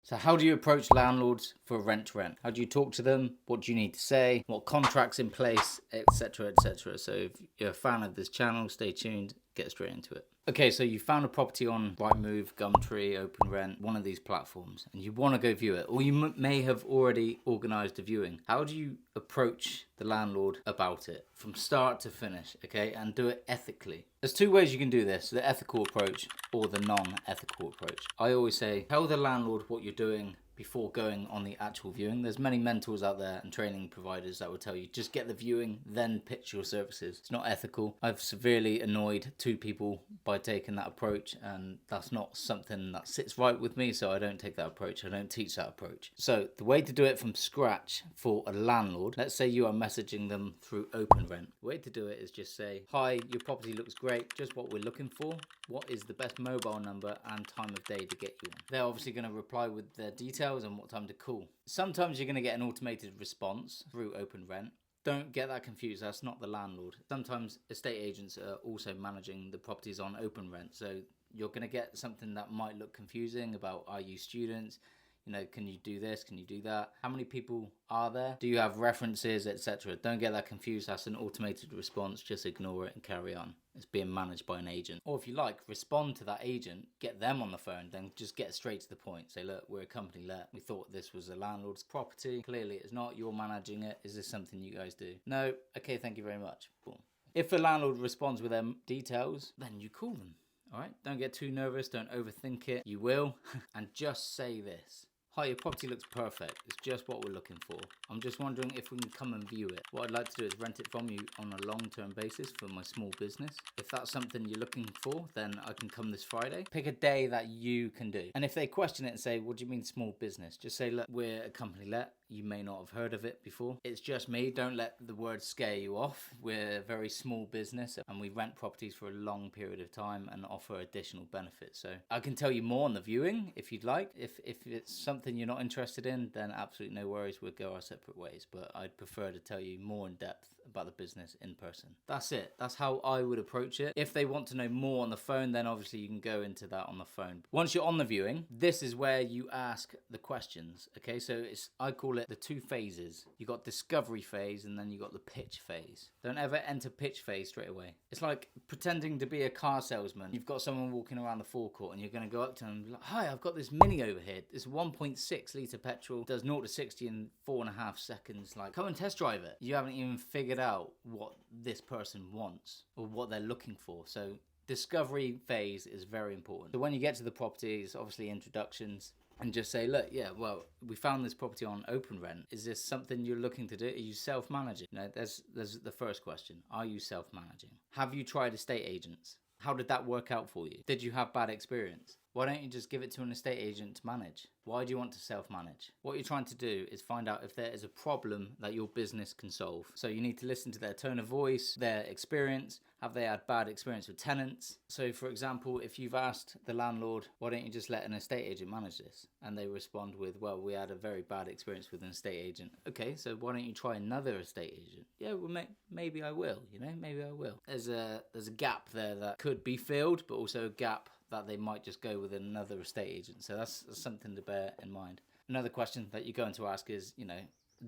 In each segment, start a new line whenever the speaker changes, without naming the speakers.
So how do you approach landlords for rent to rent? How do you talk to them? What do you need to say? What contracts in place, etc., etc. So if you're a fan of this channel, stay tuned, get straight into it. Okay, so you found a property on Rightmove, Gumtree, Open Rent, one of these platforms, and you want to go view it, or you may have already organised a viewing. How do you approach the landlord about it from start to finish, okay, and do it ethically? There's two ways you can do this, the ethical approach or the non-ethical approach. I always say, tell the landlord what you're doing before going on the actual viewing. There's many mentors out there and training providers that will tell you just get the viewing, then pitch your services. It's not ethical. I've severely annoyed two people by taking that approach, and that's not something that sits right with me, so I don't take that approach. I don't teach that approach. So the way to do it from scratch for a landlord, let's say you are messaging them through Open Rent. The way to do it is just say, hi, your property looks great, just what we're looking for. What is the best mobile number and time of day to get you on? They're obviously going to reply with their details and what time to call. Sometimes you're going to get an automated response through Open Rent. Don't get that confused, that's not the landlord. Sometimes estate agents are also managing the properties on Open Rent, so you're going to get something that might look confusing about, are you students? You know, can you do this? Can you do that? How many people are there? Do you have references, etc.? Don't get that confused. That's an automated response. Just ignore it and carry on. It's being managed by an agent. Or if you like, respond to that agent, get them on the phone, then just get straight to the point. Say, look, we're a company let. We thought this was a landlord's property. Clearly it's not. You're managing it. Is this something you guys do? No. Okay, thank you very much. Boom. If the landlord responds with their details, then you call them. All right? Don't get too nervous. Don't overthink it. You will. And just say this. Hi, your property looks perfect. It's just what we're looking for. I'm just wondering if we can come and view it. What I'd like to do is rent it from you on a long-term basis for my small business. If that's something you're looking for, then I can come this Friday. Pick a day that you can do. And if they question it and say, what do you mean small business? Just say, look, we're a company let. You may not have heard of it before. It's just me. Don't let the word scare you off. We're a very small business and we rent properties for a long period of time and offer additional benefits. So I can tell you more on the viewing if you'd like. If it's something you're not interested in, then absolutely no worries. We'll go our separate ways. But I'd prefer to tell you more in depth about the business in person. That's it. That's how I would approach it. If they want to know more on the phone, then obviously you can go into that on the phone. Once you're on the viewing, this is where you ask the questions. Okay, so I call it the two phases. You got discovery phase and then you got the pitch phase. Don't ever enter pitch phase straight away. It's like pretending to be a car salesman. You've got someone walking around the forecourt and you're going to go up to them and be like, hi, I've got this Mini over here. It's 1.6 litre petrol, does 0 to 60 in 4.5 seconds. Like, come and test drive it. You haven't even figured out what this person wants or what they're looking for. So discovery phase is very important. So when you get to the property, it's obviously introductions. And just say, look, yeah, well, we found this property on Open Rent. Is this something you're looking to do? Are you self-managing? You know, there's the first question. Are you self-managing? Have you tried estate agents? How did that work out for you? Did you have bad experience? Why don't you just give it to an estate agent to manage? Why do you want to self-manage? What you're trying to do is find out if there is a problem that your business can solve. So you need to listen to their tone of voice, their experience. Have they had bad experience with tenants? So for example, if you've asked the landlord, why don't you just let an estate agent manage this? And they respond with, well, we had a very bad experience with an estate agent. Okay, so why don't you try another estate agent? Yeah, well, maybe I will, maybe I will. There's a gap there that could be filled, but also a gap that they might just go with another estate agent. So that's something to bear in mind. Another question that you're going to ask is,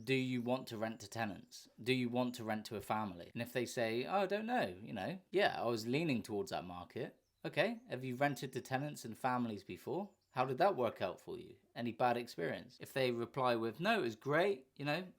do you want to rent to tenants? Do you want to rent to a family? And if they say, oh, I don't know, yeah, I was leaning towards that market. Okay, have you rented to tenants and families before? How did that work out for you? Any bad experience? If they reply with, no, it was great,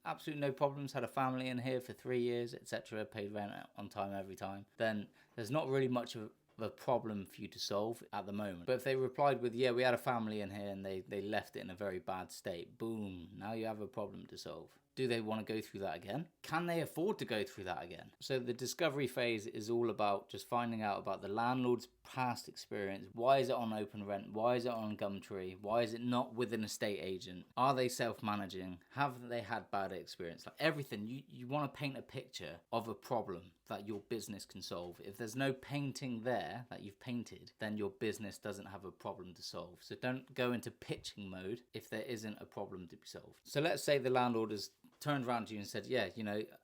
absolutely no problems, had a family in here for 3 years, etc., paid rent on time every time, then there's not really much of a problem for you to solve at the moment. But if they replied with, yeah, we had a family in here and they left it in a very bad state, boom, now you have a problem to solve. Do they want to go through that again? Can they afford to go through that again? So the discovery phase is all about just finding out about the landlord's past experience. Why is it on Open Rent? Why is it on Gumtree? Why is it not with an estate agent? Are they self-managing? Have they had bad experience? Like everything, you want to paint a picture of a problem that your business can solve. If there's no painting there that you've painted, then your business doesn't have a problem to solve. So don't go into pitching mode if there isn't a problem to be solved. So let's say the landlord has turned around to you and said, yeah,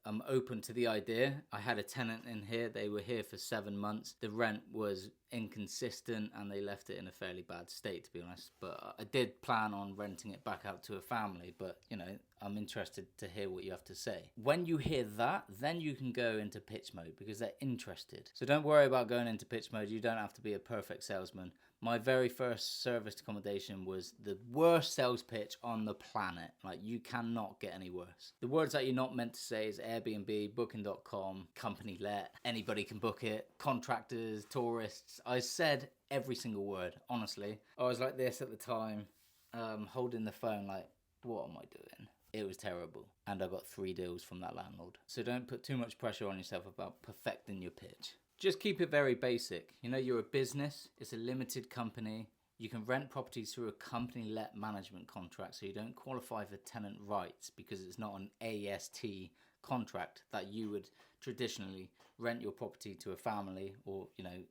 I'm open to the idea. I had a tenant in here. They were here for 7 months. The rent was inconsistent and they left it in a fairly bad state, to be honest. But I did plan on renting it back out to a family. But, I'm interested to hear what you have to say. When you hear that, then you can go into pitch mode because they're interested. So don't worry about going into pitch mode. You don't have to be a perfect salesman. My very first serviced accommodation was the worst sales pitch on the planet. Like, you cannot get any worse. The words that you're not meant to say is Airbnb, booking.com, company let, anybody can book it, contractors, tourists. I said every single word, honestly. I was like this at the time, holding the phone like, what am I doing? It was terrible. And I got 3 deals from that landlord. So don't put too much pressure on yourself about perfecting your pitch. Just keep it very basic. You're a business. It's a limited company. You can rent properties through a company-let management contract, so you don't qualify for tenant rights because it's not an AST contract that you would traditionally rent your property to a family or,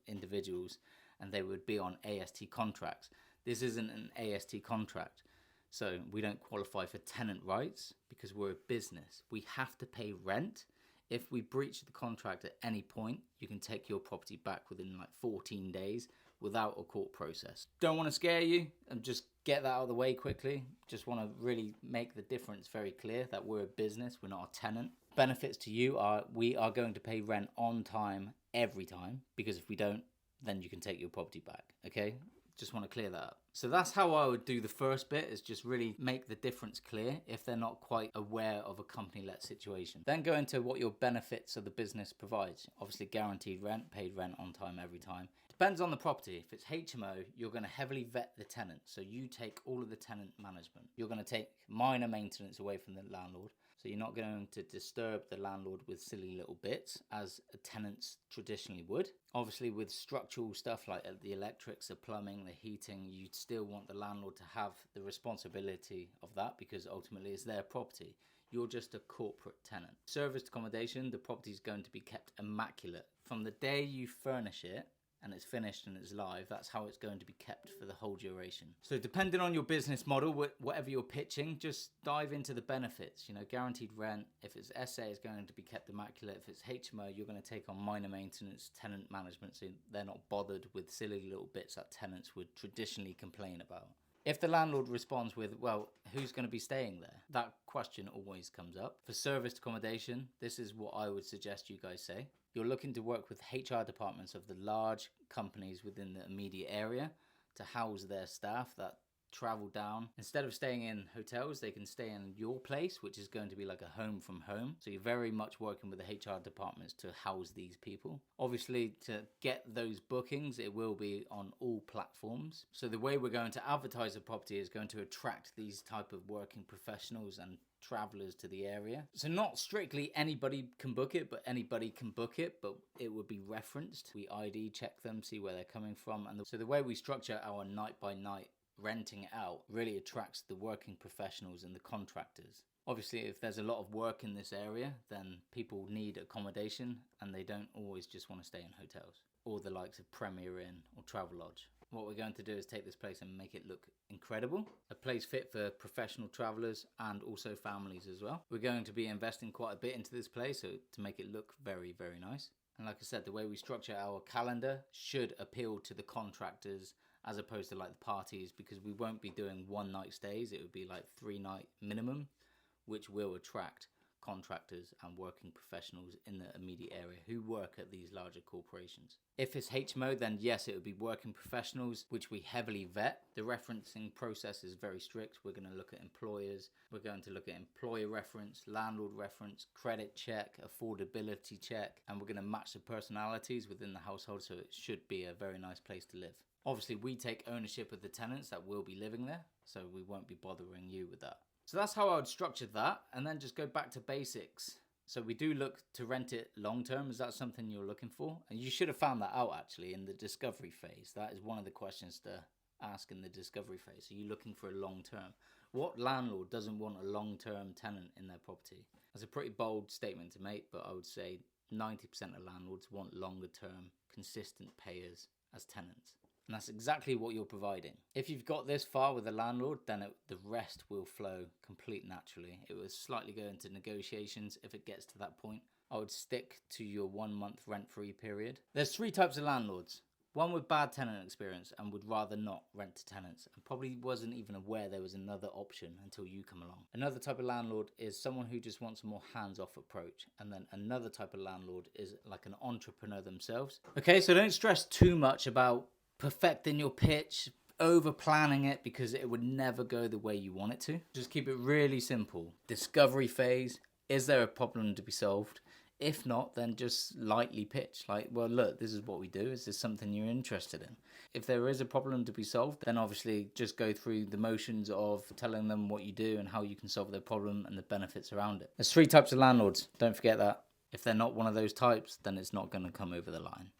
individuals, and they would be on AST contracts. This isn't an AST contract. So we don't qualify for tenant rights because we're a business. We have to pay rent. If we breach the contract at any point, you can take your property back within 14 days without a court process. Don't want to scare you and just get that out of the way quickly. Just want to really make the difference very clear that we're a business, we're not a tenant. Benefits to you are we are going to pay rent on time every time, because if we don't, then you can take your property back, okay? Just want to clear that up. So that's how I would do the first bit, is just really make the difference clear if they're not quite aware of a company-let situation. Then go into what your benefits of the business provides. Obviously guaranteed rent, paid rent on time every time. Depends on the property. If it's HMO, you're going to heavily vet the tenant. So you take all of the tenant management. You're going to take minor maintenance away from the landlord. So you're not going to disturb the landlord with silly little bits as tenants traditionally would. Obviously with structural stuff like the electrics, the plumbing, the heating, you'd still want the landlord to have the responsibility of that because ultimately it's their property. You're just a corporate tenant. Serviced accommodation, the property is going to be kept immaculate. From the day you furnish it and it's finished and it's live, that's how it's going to be kept for the whole duration. So depending on your business model, whatever you're pitching, just dive into the benefits. Guaranteed rent. If it's SA, it's going to be kept immaculate. If it's HMO, you're going to take on minor maintenance, tenant management, so they're not bothered with silly little bits that tenants would traditionally complain about. If the landlord responds with, well, who's going to be staying there? That question always comes up. For serviced accommodation, this is what I would suggest you guys say. You're looking to work with HR departments of the large companies within the immediate area to house their staff that travel down. Instead of staying in hotels, they can stay in your place, which is going to be like a home from home. So you're very much working with the HR departments to house these people. Obviously, to get those bookings, it will be on all platforms. So the way we're going to advertise the property is going to attract these type of working professionals and travelers to the area. So not strictly anybody can book it, but anybody can book it, but it would be referenced. We ID check them, see where they're coming from. And so the way we structure our night by night renting it out really attracts the working professionals and the contractors. Obviously, if there's a lot of work in this area, then people need accommodation and they don't always just want to stay in hotels or the likes of Premier Inn or Travelodge. What we're going to do is take this place and make it look incredible. A place fit for professional travelers and also families as well. We're going to be investing quite a bit into this place so to make it look very, very nice. And like I said, the way we structure our calendar should appeal to the contractors as opposed to like the parties, because we won't be doing 1 night stays. It would be like 3 night minimum, which will attract contractors and working professionals in the immediate area who work at these larger corporations. If it's HMO, then yes, it would be working professionals, which we heavily vet. The referencing process is very strict. We're going to look at employers. We're going to look at employer reference, landlord reference, credit check, affordability check, and we're going to match the personalities within the household, so it should be a very nice place to live. Obviously, we take ownership of the tenants that will be living there, so we won't be bothering you with that. So that's how I would structure that, and then just go back to basics. So we do look to rent it long term. Is that something you're looking for? And you should have found that out actually in the discovery phase. That is one of the questions to ask in the discovery phase. Are you looking for a long term? What landlord doesn't want a long term tenant in their property? That's a pretty bold statement to make, but I would say 90% of landlords want longer term, consistent payers as tenants. And that's exactly what you're providing. If you've got this far with the landlord, then the rest will flow complete naturally. It will slightly go into negotiations if it gets to that point. I would stick to your 1 month rent-free period. There's 3 types of landlords. One with bad tenant experience and would rather not rent to tenants and probably wasn't even aware there was another option until you come along. Another type of landlord is someone who just wants a more hands-off approach. And then another type of landlord is like an entrepreneur themselves. Okay, so don't stress too much about perfecting your pitch, over planning it, because it would never go the way you want it to. Just keep it really simple. Discovery phase. Is there a problem to be solved? If not, then just lightly pitch. Like, well, look, this is what we do. Is this something you're interested in? If there is a problem to be solved, then obviously just go through the motions of telling them what you do and how you can solve their problem and the benefits around it. There's 3 types of landlords. Don't forget that. If they're not one of those types, then it's not going to come over the line.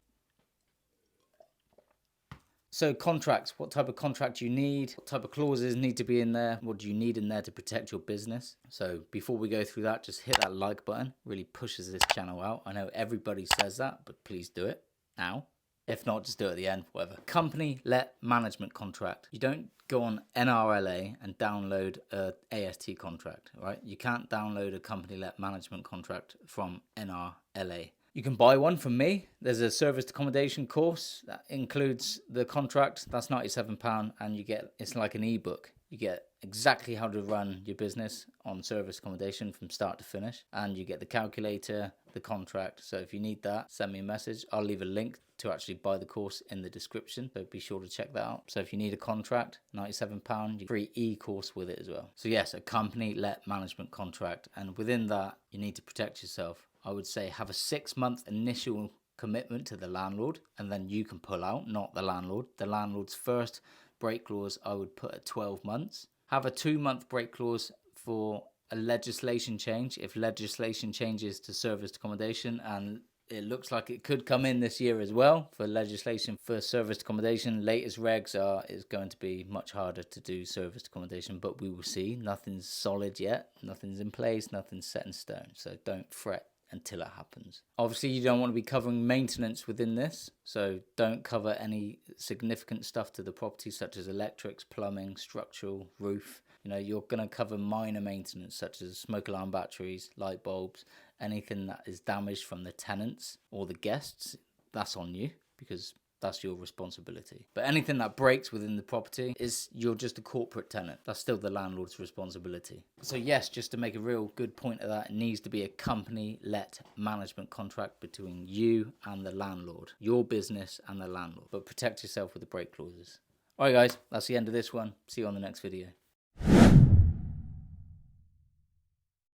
So contracts, what type of contract you need, what type of clauses need to be in there, what do you need in there to protect your business. So before we go through that, just hit that like button, really pushes this channel out. I know everybody says that, but please do it now. If not, just do it at the end, whatever. Company let management contract. You don't go on NRLA and download a AST contract, right? You can't download a company let management contract from NRLA. You can buy one from me. There's a serviced accommodation course that includes the contract. That's £97, and you get, it's like an ebook. You get exactly how to run your business on serviced accommodation from start to finish, and you get the calculator, the contract. So if you need that, send me a message. I'll leave a link to actually buy the course in the description, so be sure to check that out. So if you need a contract, £97, you free e-course with it as well. So yes, a company let management contract, and within that, you need to protect yourself. I would say have a 6-month initial commitment to the landlord, and then you can pull out, not the landlord. The landlord's first break clause I would put at 12 months. Have a 2-month break clause for a legislation change. If legislation changes to serviced accommodation, and it looks like it could come in this year as well for legislation for serviced accommodation. Latest regs is going to be much harder to do serviced accommodation, but we will see. Nothing's solid yet. Nothing's in place. Nothing's set in stone. So don't fret until it happens. Obviously, you don't want to be covering maintenance within this, so don't cover any significant stuff to the property such as electrics, plumbing, structural, roof. You know, you're going to cover minor maintenance such as smoke alarm batteries, light bulbs, anything that is damaged from the tenants or the guests. That's on you, because that's your responsibility. But anything that breaks within the property you're just a corporate tenant. That's still the landlord's responsibility. So yes, just to make a real good point of that, it needs to be a company let management contract between you and the landlord, your business and the landlord. But protect yourself with the break clauses. Alright guys, that's the end of this one. See you on the next video.